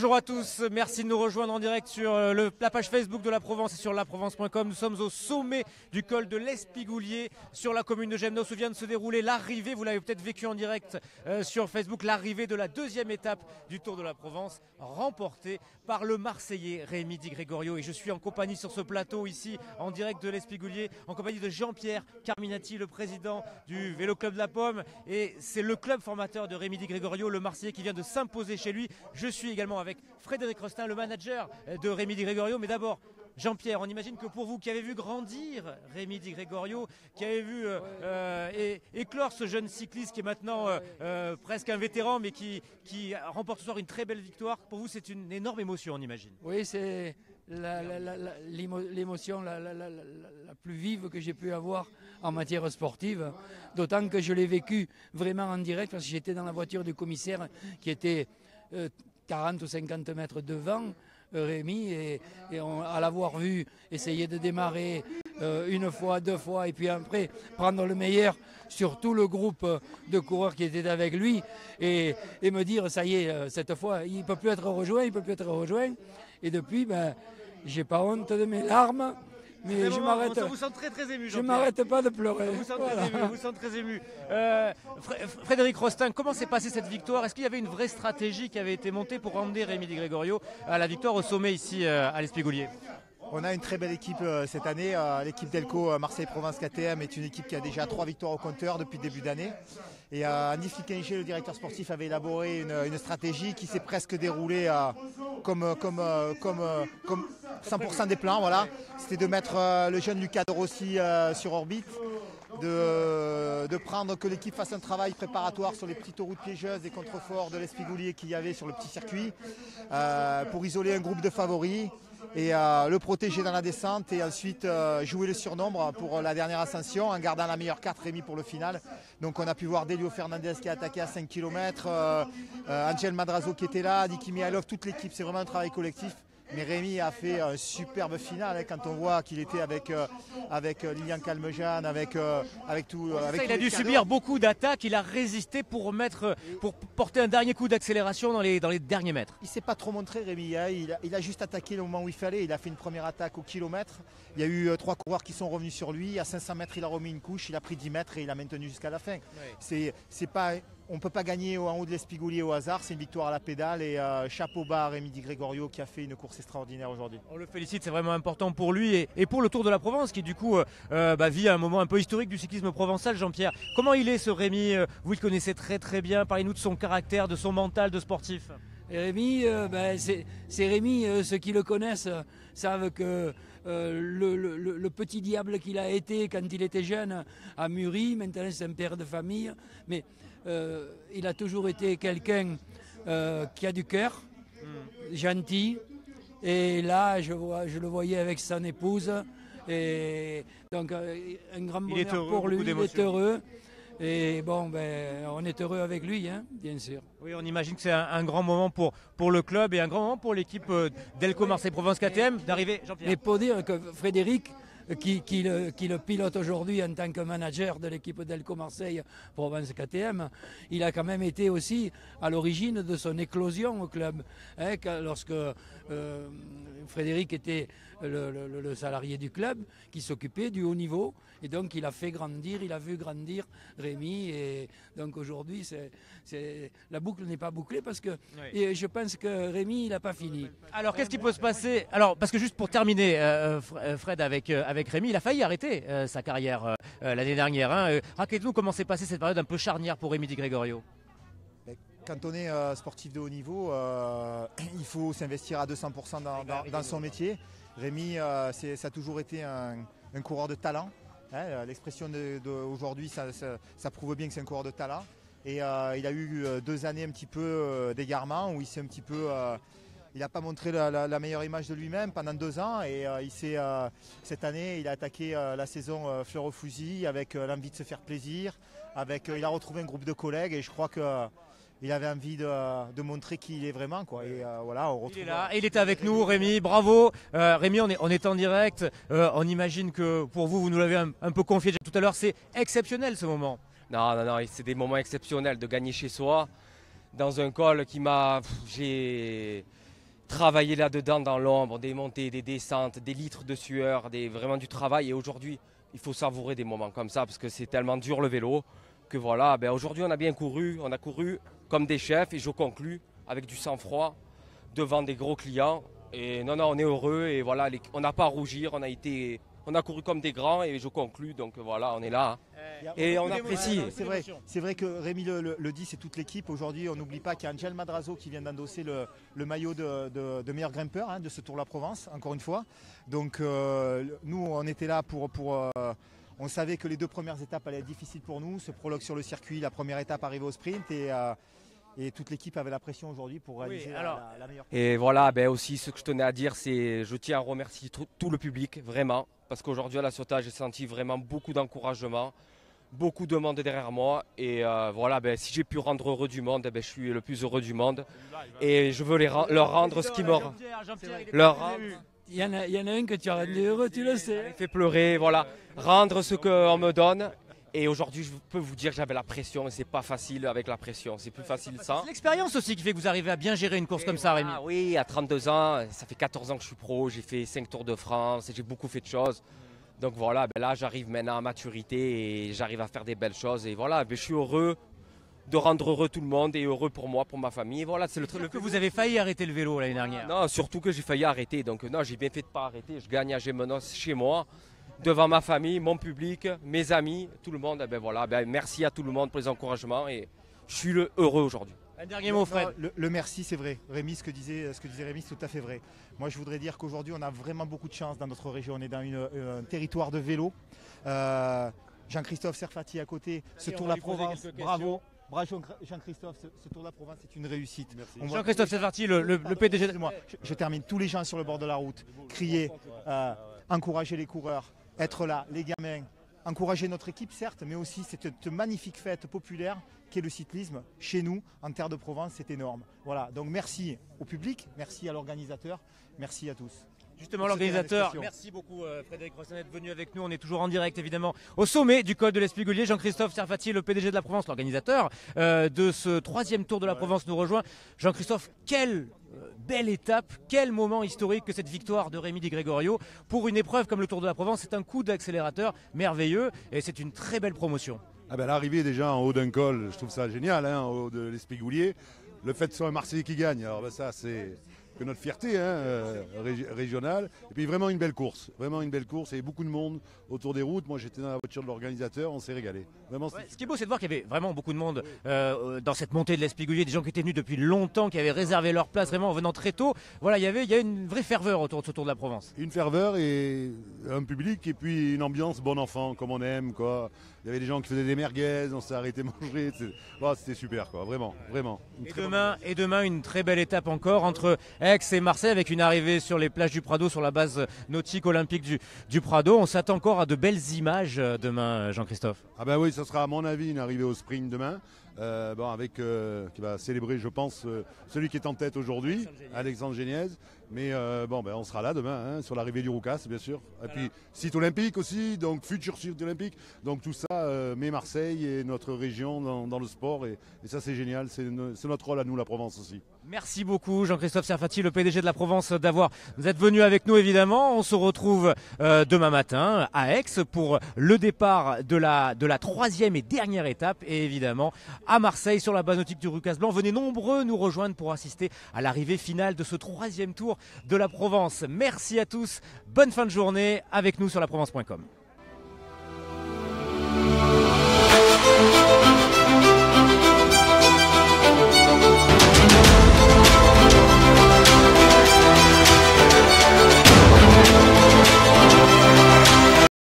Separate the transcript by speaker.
Speaker 1: Bonjour à tous, merci de nous rejoindre en direct sur la page Facebook de la Provence et sur laprovence.com. Nous sommes au sommet du col de l'Espigoulier sur la commune de Gemnos où vient de se dérouler l'arrivée, vous l'avez peut-être vécu en direct sur Facebook, l'arrivée de la deuxième étape du Tour de la Provence remportée par le Marseillais Rémi Di Gregorio. Et je suis en compagnie sur ce plateau ici en direct de l'Espigoulier, en compagnie de Jean-Pierre Carminati, le président du Vélo Club de la Pomme. Et c'est le club formateur de Rémi Di Gregorio, le Marseillais qui vient de s'imposer chez lui. Je suis également avec Frédéric Rostin, le manager de Rémi Di Gregorio. Mais d'abord, Jean-Pierre, on imagine que pour vous qui avez vu grandir Rémi Di Gregorio, qui avez vu éclore ce jeune cycliste qui est maintenant presque un vétéran, mais qui remporte ce soir une très belle victoire, pour vous c'est une énorme émotion, on imagine.
Speaker 2: Oui, c'est l'émotion la plus vive que j'ai pu avoir en matière sportive, d'autant que je l'ai vécu vraiment en direct, parce que j'étais dans la voiture du commissaire qui était 40 ou 50 mètres devant Rémi, et à l'avoir vu essayer de démarrer une fois, deux fois, et puis après prendre le meilleur sur tout le groupe de coureurs qui étaient avec lui, et me dire ça y est, cette fois il ne peut plus être rejoint, et depuis j'ai pas honte de mes larmes. Mais je m'arrête.
Speaker 1: Vous sent très très ému.
Speaker 2: Je m'arrête pas de pleurer.
Speaker 1: Vous sent très ému. Frédéric Rostin, comment s'est passée cette victoire? Est-ce qu'il y avait une vraie stratégie qui avait été montée pour emmener Rémi Di Gregorio à la victoire au sommet ici à l'Espigoulier?
Speaker 3: On a une très belle équipe cette année. L'équipe Delco Marseille-Provence KTM est une équipe qui a déjà 3 victoires au compteur depuis le début d'année. Et Andy Flickinger, le directeur sportif, avait élaboré une stratégie qui s'est presque déroulée comme 100% des plans. Voilà. C'était de mettre le jeune Luca De Rossi sur orbite, de prendre que l'équipe fasse un travail préparatoire sur les petites routes piégeuses et contreforts de l'Espigoulier qu'il y avait sur le petit circuit pour isoler un groupe de favoris et le protéger dans la descente, et ensuite jouer le surnombre pour la dernière ascension en gardant la meilleure carte Rémi pour le final. Donc on a pu voir Delio Fernandez qui a attaqué à 5 km, Angel Madrazo qui était là, Niki Mihalov, toute l'équipe, c'est vraiment un travail collectif. Mais Rémi a fait un superbe final quand on voit qu'il était avec Lilian Calmejean, avec tout.
Speaker 1: Il a dû subir beaucoup d'attaques, il a résisté pour porter un dernier coup d'accélération dans les derniers mètres.
Speaker 3: Il ne s'est pas trop montré Rémi, hein. Il a juste attaqué le moment où il fallait, il a fait une première attaque au kilomètre. Il y a eu 3 coureurs qui sont revenus sur lui, à 500 mètres il a remis une couche, il a pris 10 mètres et il a maintenu jusqu'à la fin. Oui. On ne peut pas gagner en haut de l'Espigoulier au hasard, c'est une victoire à la pédale, et chapeau bas à Rémi Di Gregorio qui a fait une course extraordinaire aujourd'hui.
Speaker 1: On le félicite, c'est vraiment important pour lui et pour le Tour de la Provence qui du coup vit un moment un peu historique du cyclisme provençal. Jean-Pierre, comment il est ce Rémi? Vous le connaissez très très bien, parlez-nous de son caractère, de son mental de sportif.
Speaker 2: Et Rémi, c'est Rémi, ceux qui le connaissent savent que le petit diable qu'il a été quand il était jeune a mûri, maintenant c'est un père de famille, mais il a toujours été quelqu'un qui a du cœur, gentil, et là je le voyais avec son épouse, et donc un grand bonheur pour lui, il est heureux. Et bon, on est heureux avec lui, hein, bien sûr.
Speaker 1: Oui, on imagine que c'est un grand moment pour le club et un grand moment pour l'équipe Delco Marseille-Provence KTM d'arriver. Jean-Pierre.
Speaker 2: Mais pour dire que Frédéric, qui le pilote aujourd'hui en tant que manager de l'équipe Delco Marseille Provence KTM, il a quand même été aussi à l'origine de son éclosion au club. Hein, lorsque Frédéric était le salarié du club qui s'occupait du haut niveau, et donc il a vu grandir Rémi, et donc aujourd'hui la boucle n'est pas bouclée parce que et je pense que Rémi il n'a pas fini.
Speaker 1: Alors qu'est-ce qui peut se passer? Alors parce que juste pour terminer, Fred, avec Rémi, il a failli arrêter sa carrière l'année dernière. Hein. Racontez-nous comment s'est passée cette période un peu charnière pour Rémi Di Gregorio.
Speaker 3: Quand on est sportif de haut niveau, il faut s'investir à 200% dans son métier. Rémi, ça a toujours été un coureur de talent. Hein, l'expression d'aujourd'hui, ça prouve bien que c'est un coureur de talent. Et il a eu 2 années un petit peu d'égarement où il s'est un petit peu... il n'a pas montré la meilleure image de lui-même pendant 2 ans, et cette année il a attaqué la saison fleur au fusil avec l'envie de se faire plaisir, il a retrouvé un groupe de collègues, et je crois qu'il avait envie de montrer qui il est vraiment, quoi. Et voilà, on retrouve.
Speaker 1: Il est là, et il était avec nous, Rémi, bravo. Rémi, on est en direct, on imagine que pour vous nous l'avez un peu confié tout à l'heure, c'est exceptionnel ce moment.
Speaker 4: Non, c'est des moments exceptionnels de gagner chez soi, dans un col qui m'a... travailler là-dedans dans l'ombre, des montées, des descentes, des litres de sueur, vraiment du travail. Et aujourd'hui, il faut savourer des moments comme ça parce que c'est tellement dur le vélo que voilà, aujourd'hui on a bien couru, on a couru comme des chefs et je conclus avec du sang-froid devant des gros clients. Et non, on est heureux et voilà, on n'a pas à rougir, on a couru comme des grands et je conclus, donc voilà, on est là. Et on apprécie.
Speaker 3: C'est vrai que Rémi le dit, c'est toute l'équipe. Aujourd'hui, on n'oublie pas qu'il y a Angel Madrazo qui vient d'endosser le maillot de meilleur grimpeur de ce Tour de la Provence, encore une fois. Donc nous, on était là on savait que les 2 premières étapes allaient être difficiles pour nous. Ce prologue sur le circuit, la première étape arrivée au sprint et toute l'équipe avait la pression aujourd'hui pour réaliser la meilleure.
Speaker 4: Et voilà, aussi ce que je tenais à dire, c'est je tiens à remercier tout le public, vraiment. Parce qu'aujourd'hui à la Ciotat, j'ai senti vraiment beaucoup d'encouragement, beaucoup de monde derrière moi. Et voilà, si j'ai pu rendre heureux du monde, je suis le plus heureux du monde. Et je veux leur rendre ce qui me rend.
Speaker 2: Il y en a un que tu as rendu heureux, tu le sais.
Speaker 4: Il fait pleurer, voilà. Rendre ce qu'on me donne. Et aujourd'hui, je peux vous dire que j'avais la pression et c'est pas facile avec la pression. C'est plus facile sans.
Speaker 1: C'est l'expérience aussi qui fait que vous arrivez à bien gérer une course comme ça, Rémi.
Speaker 4: Oui, à 32 ans, ça fait 14 ans que je suis pro. J'ai fait 5 Tours de France et j'ai beaucoup fait de choses. Donc voilà, là, j'arrive maintenant à maturité et j'arrive à faire des belles choses. Et voilà, je suis heureux de rendre heureux tout le monde et heureux pour moi, pour ma famille. Et voilà, c'est le
Speaker 1: que vous avez failli arrêter le vélo l'année dernière.
Speaker 4: Non, surtout que j'ai failli arrêter. Donc non, j'ai bien fait de ne pas arrêter. Je gagne à Gémenos chez moi, devant ma famille, mon public, mes amis, tout le monde. Merci à tout le monde pour les encouragements et je suis heureux aujourd'hui.
Speaker 1: Un dernier mot, Fred.
Speaker 3: Le merci, c'est vrai. Rémi, ce que disait Rémi, c'est tout à fait vrai. Moi, je voudrais dire qu'aujourd'hui, on a vraiment beaucoup de chance dans notre région. On est dans un territoire de vélo. Jean-Christophe Serfati à côté, ce Tour de la Provence, bravo. Bravo Jean-Christophe, ce Tour de la Provence c'est une réussite.
Speaker 1: Jean-Christophe Serfati, le PDG.
Speaker 3: Je termine. Tous les gens sur le bord de la route, crier, encourager les coureurs, être là, les gamins, encourager notre équipe certes, mais aussi cette magnifique fête populaire qu'est le cyclisme chez nous, en terre de Provence, c'est énorme. Voilà, donc merci au public, merci à l'organisateur, merci à tous.
Speaker 1: Justement, l'organisateur, merci beaucoup Frédéric Rosson d'être venu avec nous. On est toujours en direct évidemment au sommet du col de l'Espigoulier. Jean-Christophe Serfati, le PDG de la Provence, l'organisateur de ce 3e Tour de la Provence nous rejoint. Jean-Christophe, quelle belle étape, quel moment historique que cette victoire de Rémi Di Gregorio. Pour une épreuve comme le Tour de la Provence, c'est un coup d'accélérateur merveilleux et c'est une très belle promotion.
Speaker 5: L'arrivée déjà en haut d'un col, je trouve ça génial, en haut de l'Espigoulier. Le fait que ce soit un Marseillais qui gagne, alors ça c'est que notre fierté régionale. Et puis vraiment une belle course, il y avait beaucoup de monde autour des routes. Moi j'étais dans la voiture de l'organisateur, on s'est régalé. Vraiment,
Speaker 1: ce qui est beau, c'est de voir qu'il y avait vraiment beaucoup de monde dans cette montée de l'Espigoulier, des gens qui étaient venus depuis longtemps, qui avaient réservé leur place vraiment en venant très tôt. Voilà, il y avait une vraie ferveur autour de ce Tour de la Provence.
Speaker 5: Une ferveur et un public et puis une ambiance bon enfant comme on aime quoi. Il y avait des gens qui faisaient des merguez, on s'est arrêté manger, c'était super quoi, vraiment.
Speaker 1: Et demain une très belle étape encore entre Aix et Marseille avec une arrivée sur les plages du Prado, sur la base nautique olympique du Prado. On s'attend encore à de belles images demain, Jean-Christophe.
Speaker 5: Oui, ça sera à mon avis une arrivée au sprint demain. Qui va célébrer, je pense, celui qui est en tête aujourd'hui, Alexandre Géniez. Mais on sera là demain, sur l'arrivée du Roucas, bien sûr. Et puis, site olympique aussi, donc futur site olympique. Donc tout ça met Marseille et notre région dans le sport. Et ça, c'est génial. C'est notre rôle à nous, la Provence aussi.
Speaker 1: Merci beaucoup, Jean-Christophe Serfati, le PDG de la Provence, vous êtes venu avec nous, évidemment. On se retrouve demain matin à Aix pour le départ de la 3e et dernière étape. Et évidemment, à Marseille, sur la base nautique du Roucas Blanc. Venez nombreux nous rejoindre pour assister à l'arrivée finale de ce 3e Tour de la Provence. Merci à tous. Bonne fin de journée avec nous sur laprovence.com.